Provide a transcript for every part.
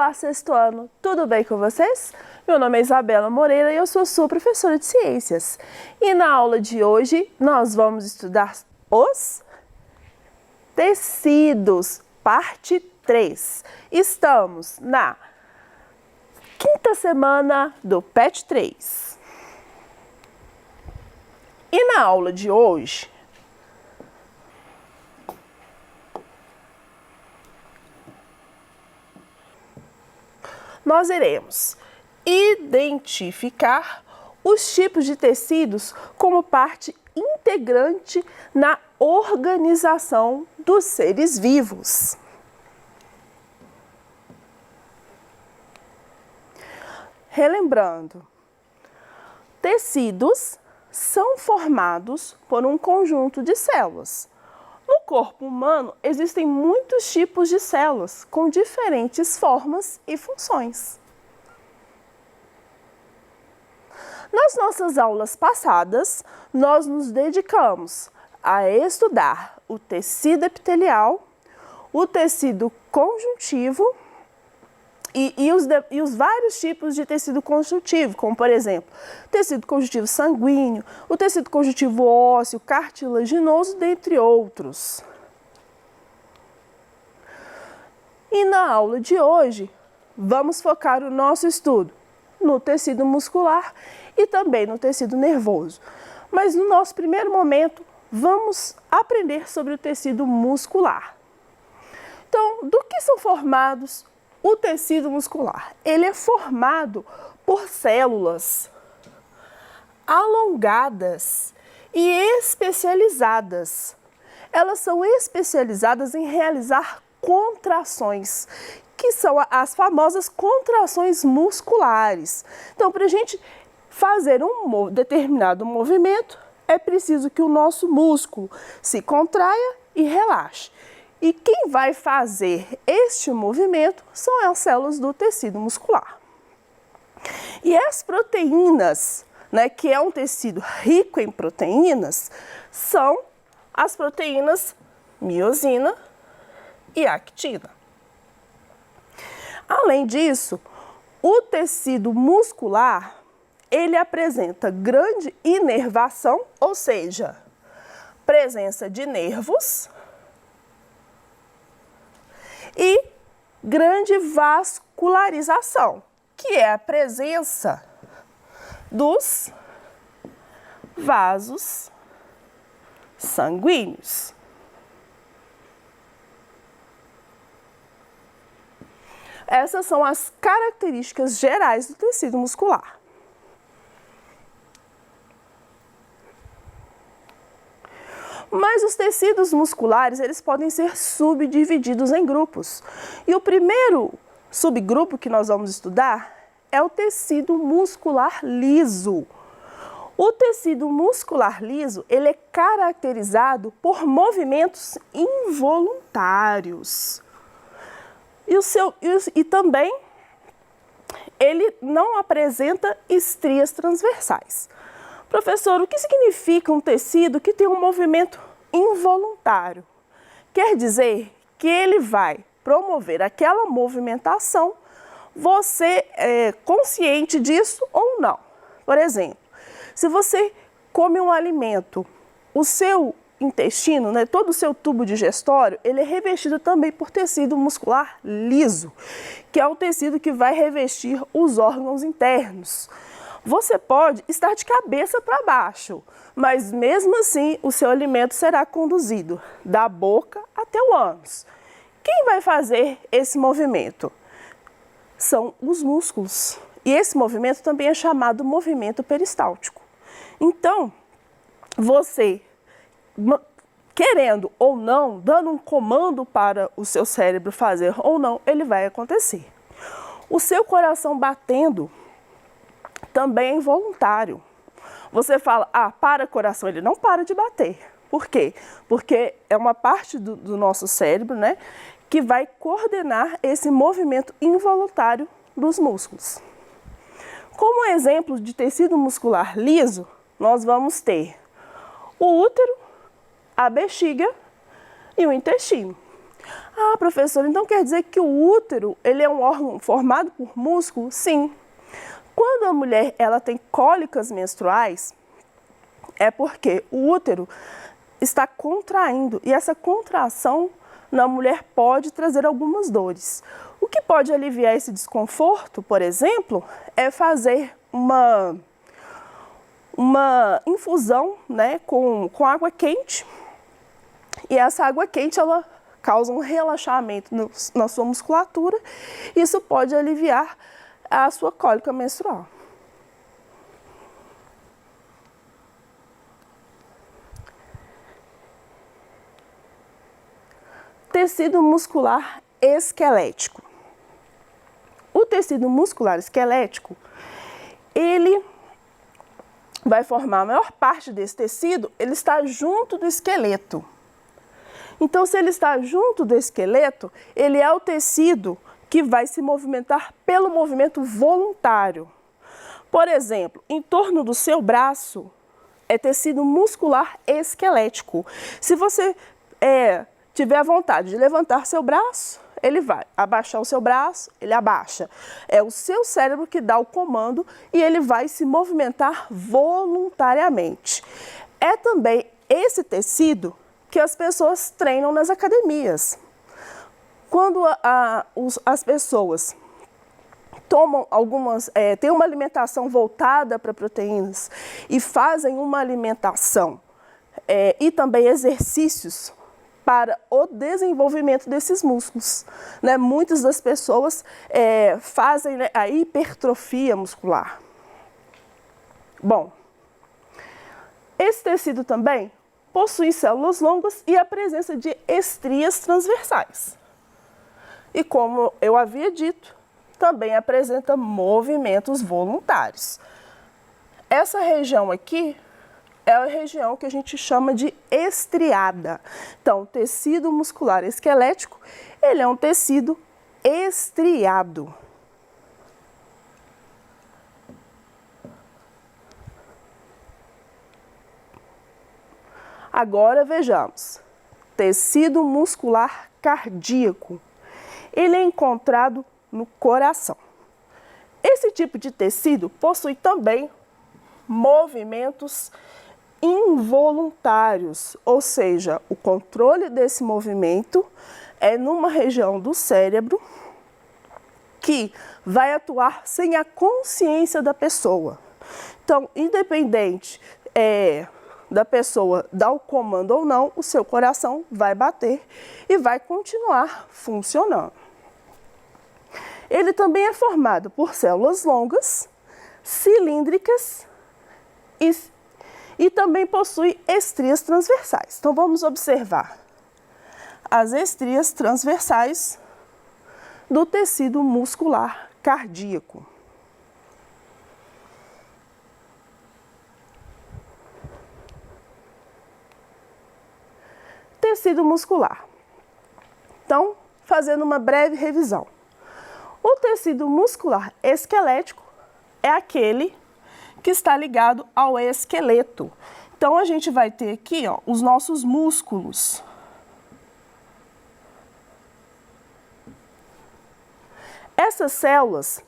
Olá, sexto ano, tudo bem com vocês? Meu nome é Isabela Moreira e eu sou sua professora de ciências. E na aula de hoje nós vamos estudar os tecidos, parte 3. Estamos na quinta semana do PET 3. E na aula de hoje, nós iremos identificar os tipos de tecidos como parte integrante na organização dos seres vivos. Relembrando, tecidos são formados por um conjunto de células. No corpo humano, existem muitos tipos de células com diferentes formas e funções. Nas nossas aulas passadas, nós nos dedicamos a estudar o tecido epitelial, o tecido conjuntivo e os vários tipos de tecido conjuntivo, como por exemplo, tecido conjuntivo sanguíneo, o tecido conjuntivo ósseo, cartilaginoso, dentre outros. E na aula de hoje, vamos focar o nosso estudo no tecido muscular e também no tecido nervoso. Mas no nosso primeiro momento, vamos aprender sobre o tecido muscular. Então, do que são formados o tecido muscular? Ele é formado por células alongadas e especializadas. Elas são especializadas em realizar contrações, que são as famosas contrações musculares. Então, para a gente fazer um determinado movimento, é preciso que o nosso músculo se contraia e relaxe. E quem vai fazer este movimento são as células do tecido muscular. E as proteínas, que é um tecido rico em proteínas, são as proteínas miosina e actina. Além disso, o tecido muscular, ele apresenta grande inervação, ou seja, presença de nervos, e grande vascularização, que é a presença dos vasos sanguíneos. Essas são as características gerais do tecido muscular. Mas os tecidos musculares, eles podem ser subdivididos em grupos. E o primeiro subgrupo que nós vamos estudar é o tecido muscular liso. O tecido muscular liso, ele é caracterizado por movimentos involuntários. E também ele não apresenta estrias transversais. Professor, o que significa um tecido que tem um movimento involuntário? Quer dizer que ele vai promover aquela movimentação, você é consciente disso ou não. Por exemplo, se você come um alimento, o seu intestino, todo o seu tubo digestório, ele é revestido também por tecido muscular liso, que é o tecido que vai revestir os órgãos internos. Você pode estar de cabeça para baixo, mas mesmo assim o seu alimento será conduzido da boca até o ânus. Quem vai fazer esse movimento? São os músculos. E esse movimento também é chamado movimento peristáltico. Então, você, querendo ou não, dando um comando para o seu cérebro fazer ou não, ele vai acontecer. O seu coração batendo também é involuntário. Você fala, para coração, ele não para de bater. Por quê? Porque é uma parte do nosso cérebro, que vai coordenar esse movimento involuntário dos músculos. Como exemplo de tecido muscular liso, nós vamos ter o útero, a bexiga e o intestino. Ah, professor, então quer dizer que o útero, ele é um órgão formado por músculo? Sim. Quando a mulher ela tem cólicas menstruais, é porque o útero está contraindo e essa contração na mulher pode trazer algumas dores. O que pode aliviar esse desconforto, por exemplo, é fazer uma infusão, né, com água quente, e essa água quente ela causa um relaxamento na sua musculatura, e isso pode aliviar a sua cólica menstrual. Tecido muscular esquelético. O tecido muscular esquelético, ele vai formar a maior parte desse tecido, ele está junto do esqueleto. Então, se ele está junto do esqueleto, ele é o tecido que vai se movimentar pelo movimento voluntário. Por exemplo, em torno do seu braço é tecido muscular esquelético. Se você tiver a vontade de levantar seu braço, ele vai abaixar o seu braço, ele abaixa. É o seu cérebro que dá o comando e ele vai se movimentar voluntariamente. É também esse tecido que as pessoas treinam nas academias. Quando as pessoas tomam têm uma alimentação voltada para proteínas e fazem uma alimentação e também exercícios para o desenvolvimento desses músculos, né? Muitas das pessoas fazem, né, a hipertrofia muscular. Bom, esse tecido também possui células longas e a presença de estrias transversais. E como eu havia dito, também apresenta movimentos voluntários. Essa região aqui é a região que a gente chama de estriada. Então, o tecido muscular esquelético, ele é um tecido estriado. Agora vejamos, tecido muscular cardíaco. Ele é encontrado no coração. Esse tipo de tecido possui também movimentos involuntários, ou seja, o controle desse movimento é numa região do cérebro que vai atuar sem a consciência da pessoa. Então, independente da pessoa dar o comando ou não, o seu coração vai bater e vai continuar funcionando. Ele também é formado por células longas, cilíndricas e também possui estrias transversais. Então, vamos observar as estrias transversais do tecido muscular cardíaco. Tecido muscular. Então, fazendo uma breve revisão. O tecido muscular esquelético é aquele que está ligado ao esqueleto. Então, a gente vai ter aqui, ó, os nossos músculos. Essas células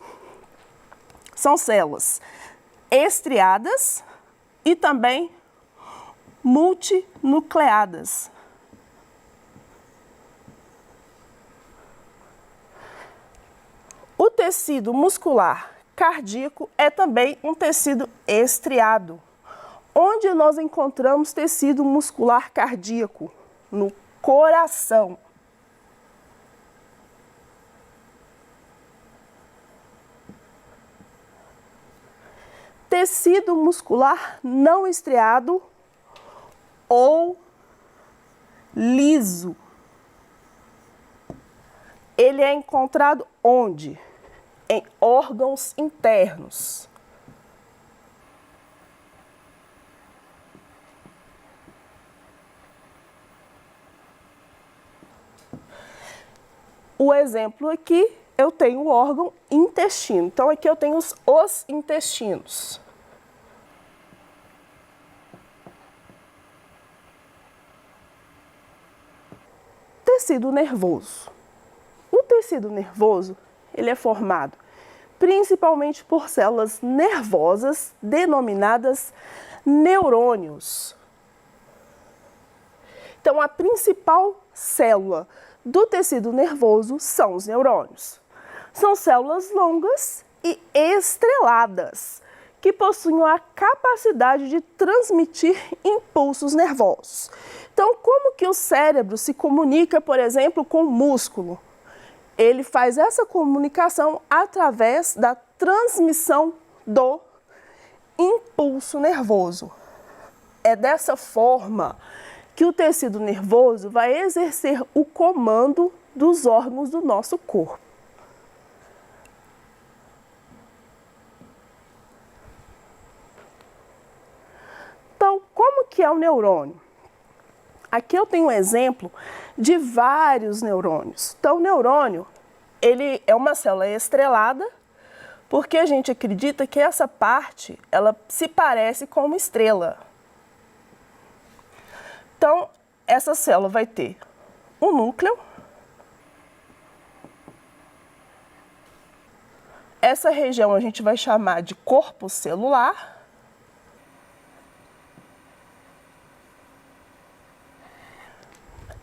são células estriadas e também multinucleadas. O tecido muscular cardíaco é também um tecido estriado. Onde nós encontramos tecido muscular cardíaco? No coração. Tecido muscular não estriado ou liso. Ele é encontrado onde? Em órgãos internos. O exemplo aqui, eu tenho o órgão intestino. Então, aqui eu tenho os intestinos. tecido nervoso. O tecido nervoso, ele é formado principalmente por células nervosas denominadas neurônios. Então, a principal célula do tecido nervoso são os neurônios. São células longas e estreladas, que possuem a capacidade de transmitir impulsos nervosos. Então, como que o cérebro se comunica, por exemplo, com o músculo? Ele faz essa comunicação através da transmissão do impulso nervoso. É dessa forma que o tecido nervoso vai exercer o comando dos órgãos do nosso corpo. Então, como que é o neurônio? Aqui eu tenho um exemplo de vários neurônios. Então, o neurônio, ele é uma célula estrelada, porque a gente acredita que essa parte, ela se parece com uma estrela. Então, essa célula vai ter um núcleo. Essa região a gente vai chamar de corpo celular.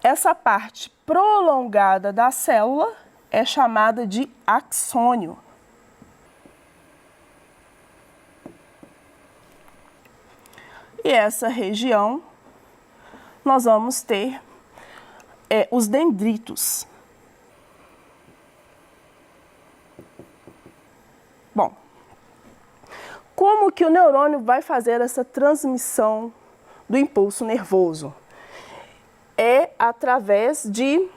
Essa parte prolongada da célula é chamada de axônio. E essa região nós vamos ter os dendritos. Bom, como que o neurônio vai fazer essa transmissão do impulso nervoso? É através de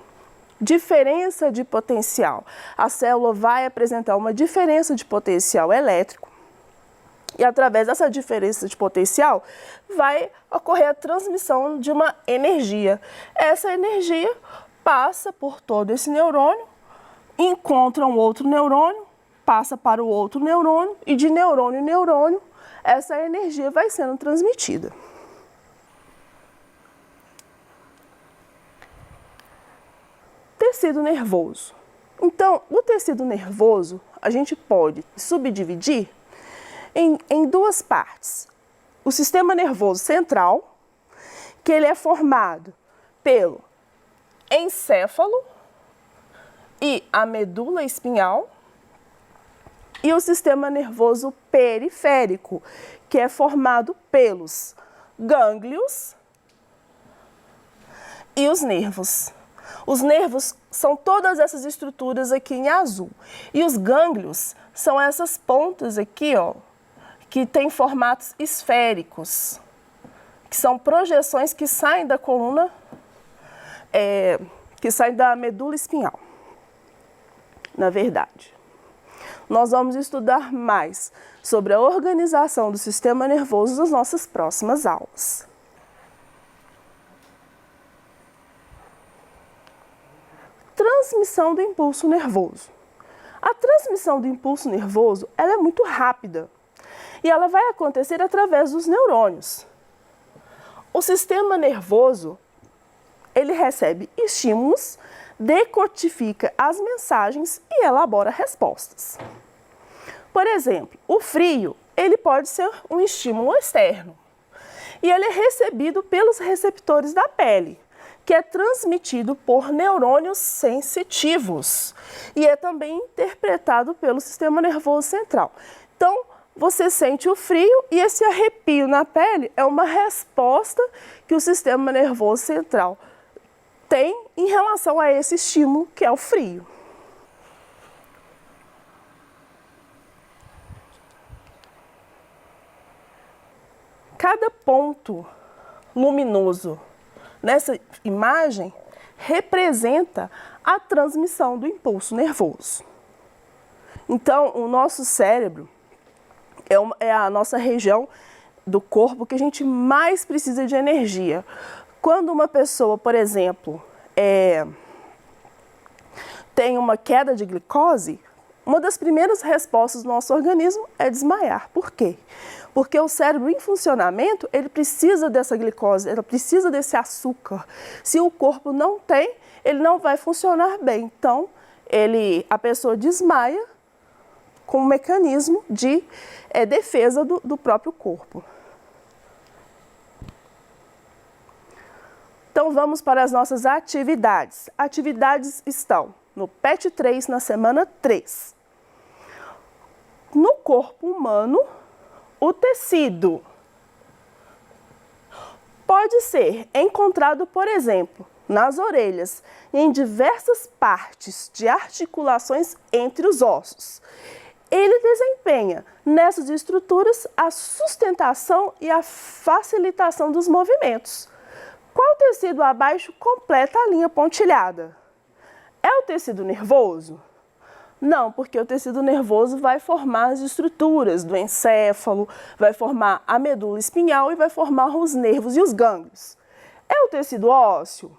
diferença de potencial. A célula vai apresentar uma diferença de potencial elétrico e através dessa diferença de potencial vai ocorrer a transmissão de uma energia. Essa energia passa por todo esse neurônio, encontra um outro neurônio, passa para o outro neurônio e de neurônio em neurônio essa energia vai sendo transmitida. Tecido nervoso. Então, o tecido nervoso a gente pode subdividir em duas partes. O sistema nervoso central, que ele é formado pelo encéfalo e a medula espinhal, e o sistema nervoso periférico, que é formado pelos gânglios e os nervos. Os nervos são todas essas estruturas aqui em azul. E os gânglios são essas pontas aqui, ó, que têm formatos esféricos, que são projeções que saem da coluna, que saem da medula espinhal, na verdade. Nós vamos estudar mais sobre a organização do sistema nervoso nas nossas próximas aulas. Transmissão do impulso nervoso. A transmissão do impulso nervoso ela é muito rápida e ela vai acontecer através dos neurônios. O sistema nervoso ele recebe estímulos, decodifica as mensagens e elabora respostas. Por exemplo, o frio ele pode ser um estímulo externo e ele é recebido pelos receptores da pele, que é transmitido por neurônios sensitivos e é também interpretado pelo sistema nervoso central. Então, você sente o frio e esse arrepio na pele é uma resposta que o sistema nervoso central tem em relação a esse estímulo que é o frio. Cada ponto luminoso nessa imagem representa a transmissão do impulso nervoso. Então, o nosso cérebro é a nossa região do corpo que a gente mais precisa de energia. Quando uma pessoa, por exemplo, tem uma queda de glicose, uma das primeiras respostas do nosso organismo é desmaiar. Por quê? Porque o cérebro em funcionamento, ele precisa dessa glicose, ele precisa desse açúcar. Se o corpo não tem, ele não vai funcionar bem. Então, a pessoa desmaia com um mecanismo de defesa do próprio corpo. Então, vamos para as nossas atividades. Atividades estão no PET 3, na semana 3. No corpo humano, o tecido pode ser encontrado, por exemplo, nas orelhas e em diversas partes de articulações entre os ossos. Ele desempenha nessas estruturas a sustentação e a facilitação dos movimentos. Qual tecido abaixo completa a linha pontilhada? É o tecido nervoso? Não, porque o tecido nervoso vai formar as estruturas do encéfalo, vai formar a medula espinhal e vai formar os nervos e os gânglios. É o tecido ósseo?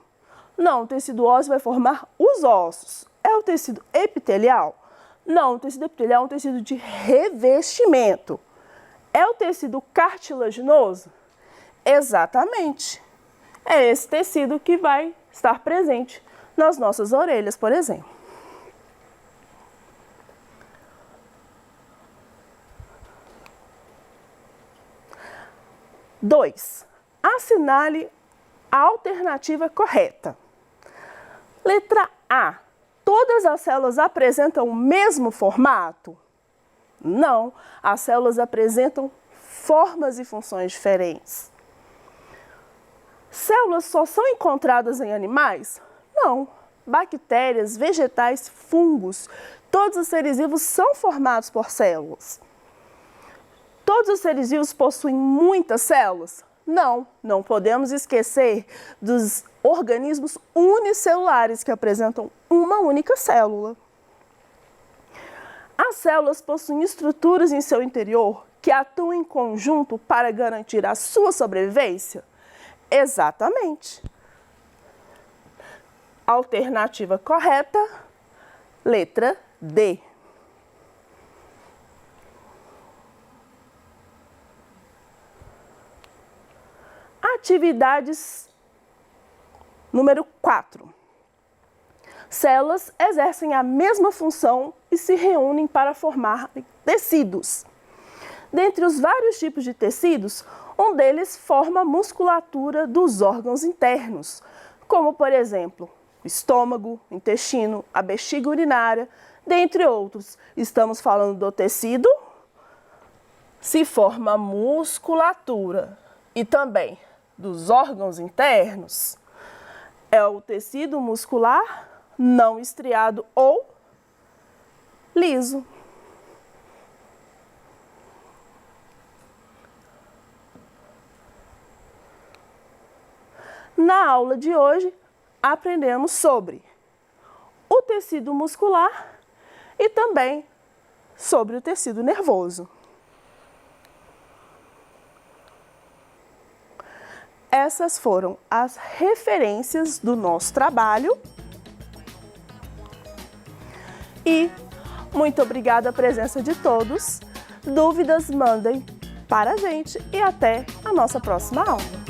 Não, o tecido ósseo vai formar os ossos. É o tecido epitelial? Não, o tecido epitelial é um tecido de revestimento. É o tecido cartilaginoso? Exatamente. É esse tecido que vai estar presente nas nossas orelhas, por exemplo. Dois, assinale a alternativa correta. Letra A. Todas as células apresentam o mesmo formato? Não, as células apresentam formas e funções diferentes. Células só são encontradas em animais? Não. Bactérias, vegetais, fungos, todos os seres vivos são formados por células. Todos os seres vivos possuem muitas células? Não, não podemos esquecer dos organismos unicelulares que apresentam uma única célula. As células possuem estruturas em seu interior que atuam em conjunto para garantir a sua sobrevivência? Exatamente. Alternativa correta, letra D. Atividades número 4. Células exercem a mesma função e se reúnem para formar tecidos. Dentre os vários tipos de tecidos, um deles forma a musculatura dos órgãos internos, como, por exemplo, o estômago, o intestino, a bexiga urinária, dentre outros. Estamos falando do tecido, se forma musculatura e também dos órgãos internos, é o tecido muscular não estriado ou liso. Na aula de hoje, aprendemos sobre o tecido muscular e também sobre o tecido nervoso. Essas foram as referências do nosso trabalho. E muito obrigada a presença de todos. Dúvidas, mandem para a gente e até a nossa próxima aula.